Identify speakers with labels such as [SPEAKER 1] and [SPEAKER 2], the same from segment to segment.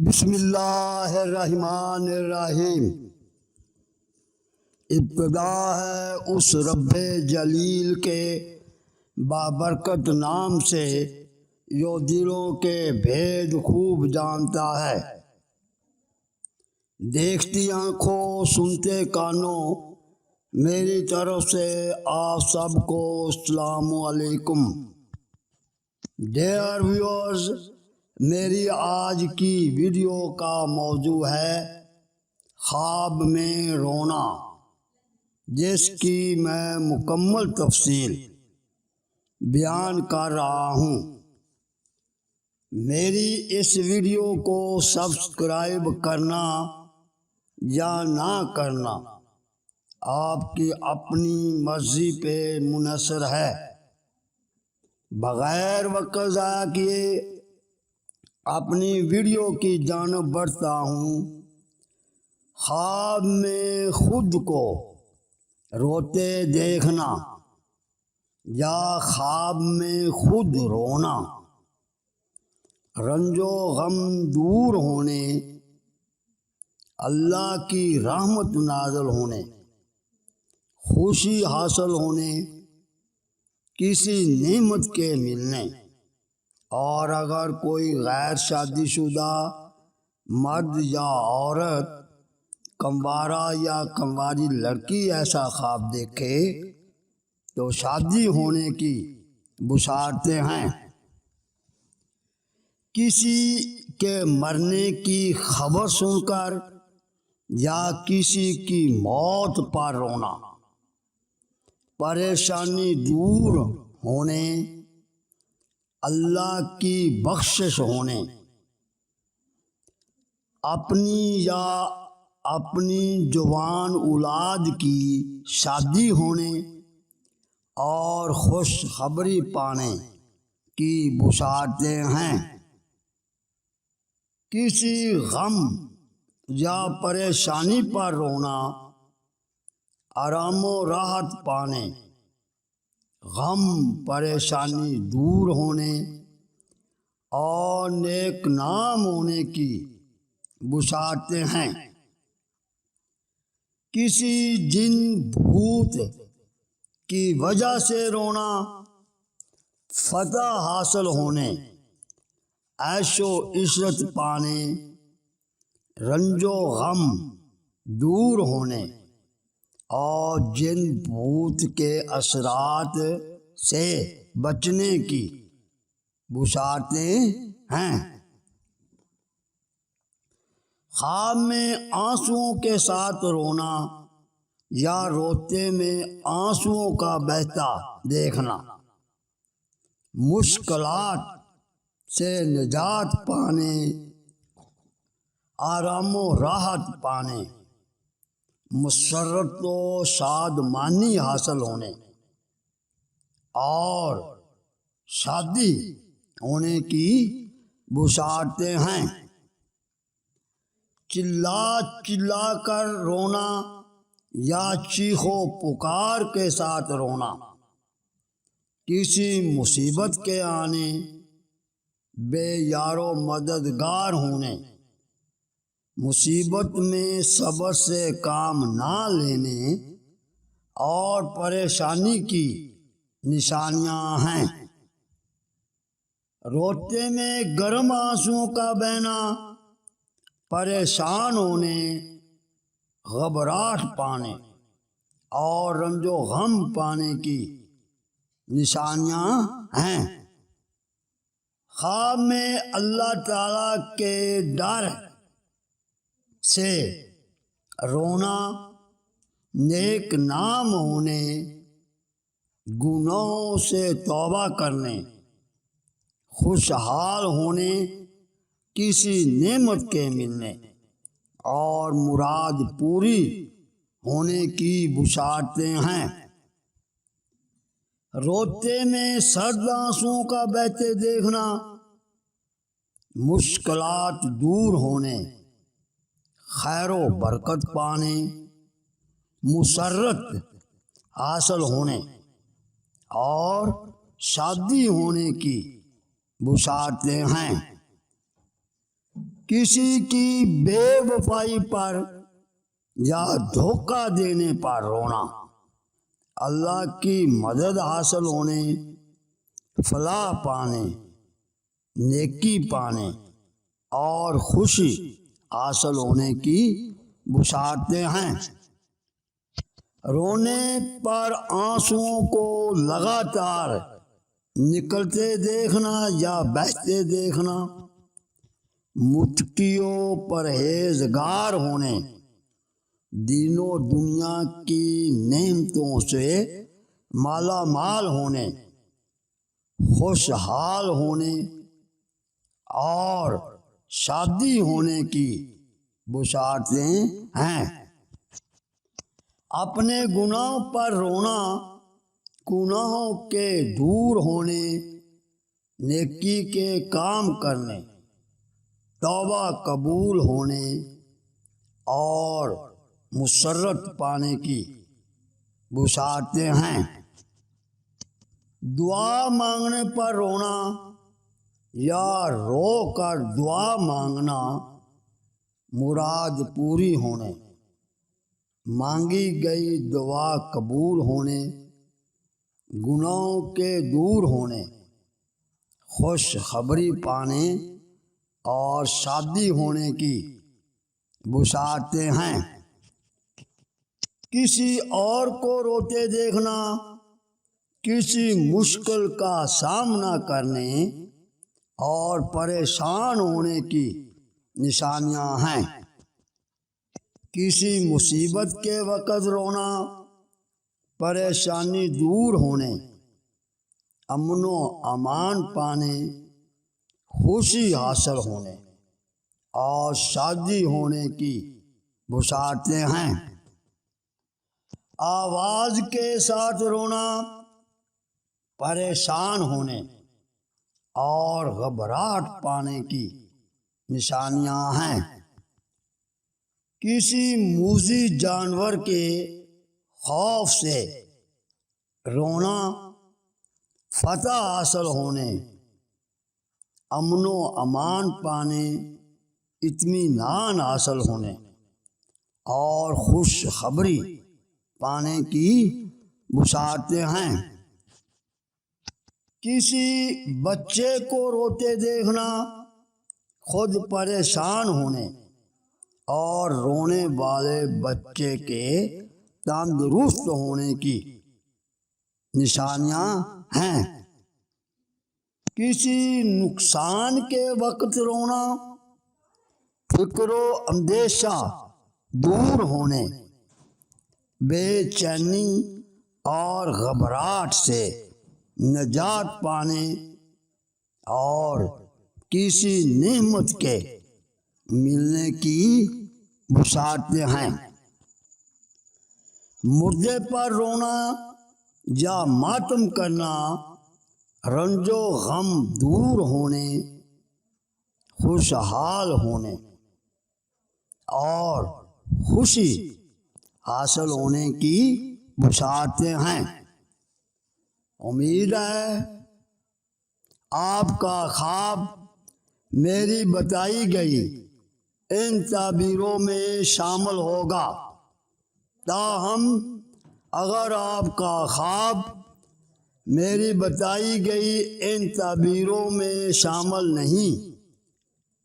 [SPEAKER 1] بسم اللہ الرحمن الرحیم۔ ابتدا ہے اس رب جلیل کے بابرکت نام سے جو دلوں کے بھید خوب جانتا ہے۔ دیکھتی آنکھوں سنتے کانوں میری طرف سے آپ سب کو السلام علیکم۔ ڈیئر ویورز، میری آج کی ویڈیو کا موضوع ہے خواب میں رونا، جس کی میں مکمل تفصیل بیان کر رہا ہوں۔ میری اس ویڈیو کو سبسکرائب کرنا یا نہ کرنا آپ کی اپنی مرضی پہ منحصر ہے۔ بغیر وقت ضائع کیے اپنی ویڈیو کی جانب بڑھتا ہوں۔ خواب میں خود کو روتے دیکھنا یا خواب میں خود رونا، رنج و غم دور ہونے، اللہ کی رحمت نازل ہونے، خوشی حاصل ہونے، کسی نعمت کے ملنے، اور اگر کوئی غیر شادی شدہ مرد یا عورت، کنوارا یا کنواری لڑکی ایسا خواب دیکھے تو شادی ہونے کی بشارتیں ہیں۔ کسی کے مرنے کی خبر سن کر یا کسی کی موت پر رونا، پریشانی دور ہونے، اللہ کی بخشش ہونے، اپنی یا اپنی جوان اولاد کی شادی ہونے اور خوشخبری پانے کی بشارتیں ہیں۔ کسی غم یا پریشانی پر رونا، آرام و راحت پانے، غم پریشانی دور ہونے اور نیک نام ہونے کی بشارتیں ہیں۔ کسی جن بھوت کی وجہ سے رونا، فتح حاصل ہونے، عیش و عشرت پانے، رنج و غم دور ہونے اور جن بھوت کے اثرات سے بچنے کی بشارتیں ہیں۔ خواب میں آنسوؤں کے ساتھ رونا یا روتے میں آنسوؤں کا بہتا دیکھنا، مشکلات سے نجات پانے، آرام و راحت پانے، مسرت و شادمانی حاصل ہونے اور شادی ہونے کی بشارتیں ہیں۔ چلا چلا کر رونا یا چیخ و پکار کے ساتھ رونا، کسی مصیبت کے آنے، بے یار و مددگار ہونے، مصیبت میں صبر سے کام نہ لینے اور پریشانی کی نشانیاں ہیں۔ روتے میں گرم آنسوؤں کا بہنا، پریشان ہونے، گھبراہٹ پانے اور رنج و غم پانے کی نشانیاں ہیں۔ خواب میں اللہ تعالیٰ کے ڈر سے رونا، نیک نام ہونے، گناہوں سے توبہ کرنے، خوشحال ہونے، کسی نعمت کے ملنے اور مراد پوری ہونے کی بشارتیں ہیں۔ روتے میں سرد آنسوؤں کا بہتے دیکھنا، مشکلات دور ہونے، خیر و برکت پانے، مسرت حاصل ہونے اور شادی ہونے کی بشارتیں ہیں۔ کسی کی بے وفائی پر یا دھوکہ دینے پر رونا، اللہ کی مدد حاصل ہونے، فلاح پانے، نیکی پانے اور خوشی حاصل ہونے کی بشارتیں ہیں۔ رونے پر آنسوؤں کو لگاتار نکلتے دیکھنا یا بہتے دیکھنا، متقیوں پرہیزگار ہونے، دین و دنیا کی نعمتوں سے مالا مال ہونے، خوشحال ہونے اور شادی ہونے کی بشارتیں ہیں۔ اپنے گناہوں پر رونا، گناہوں کے دور ہونے، نیکی کے کام کرنے، توبہ قبول ہونے اور مسرت پانے کی بشارتیں ہیں۔ دعا مانگنے پر رونا یا رو کر دعا مانگنا، مراد پوری ہونے، مانگی گئی دعا قبول ہونے، گناہوں کے دور ہونے، خوشخبری پانے اور شادی ہونے کی بشارتیں ہیں۔ کسی اور کو روتے دیکھنا، کسی مشکل کا سامنا کرنے اور پریشان ہونے کی نشانیاں ہیں۔ کسی مصیبت کے وقت رونا، پریشانی دور ہونے، امن و امان پانے، خوشی حاصل ہونے اور شادی ہونے کی بشارتیں ہیں۔ آواز کے ساتھ رونا، پریشان ہونے اور گھبراہٹ پانے کی نشانیاں ہیں۔ کسی موذی جانور کے خوف سے رونا، فتح حاصل ہونے، امن و امان پانے، اطمینان حاصل ہونے اور خوشخبری پانے کی بشارتیں ہیں۔ کسی بچے کو روتے دیکھنا، خود پریشان ہونے اور رونے والے بچے کے تندرست ہونے کی نشانیاں ہیں۔ کسی نقصان کے وقت رونا، فکر و اندیشہ دور ہونے، بے چینی اور گھبراہٹ سے نجات پانے اور کسی نعمت کے ملنے کی بشارتیں ہیں۔ مردے پر رونا یا ماتم کرنا، رنج و غم دور ہونے، خوشحال ہونے اور خوشی حاصل ہونے کی بشارتیں ہیں۔ امید ہے آپ کا خواب میری بتائی گئی ان تعبیروں میں شامل ہوگا۔ تاہم اگر آپ کا خواب میری بتائی گئی ان تعبیروں میں شامل نہیں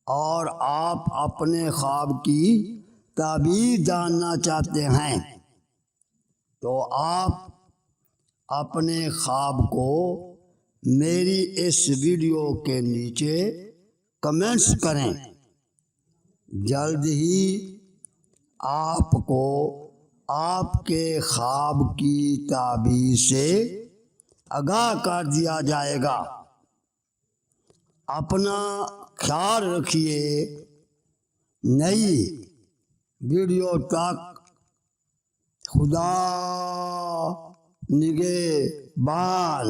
[SPEAKER 1] اور آپ اپنے خواب کی تعبیر جاننا چاہتے ہیں تو آپ اپنے خواب کو میری اس ویڈیو کے نیچے کمنٹس کریں۔ جلد ہی آپ کو آپ کے خواب کی تعبیر سے آگاہ کر دیا جائے گا۔ اپنا خیال رکھیے۔ نئی ویڈیو تک خدا نگہبان۔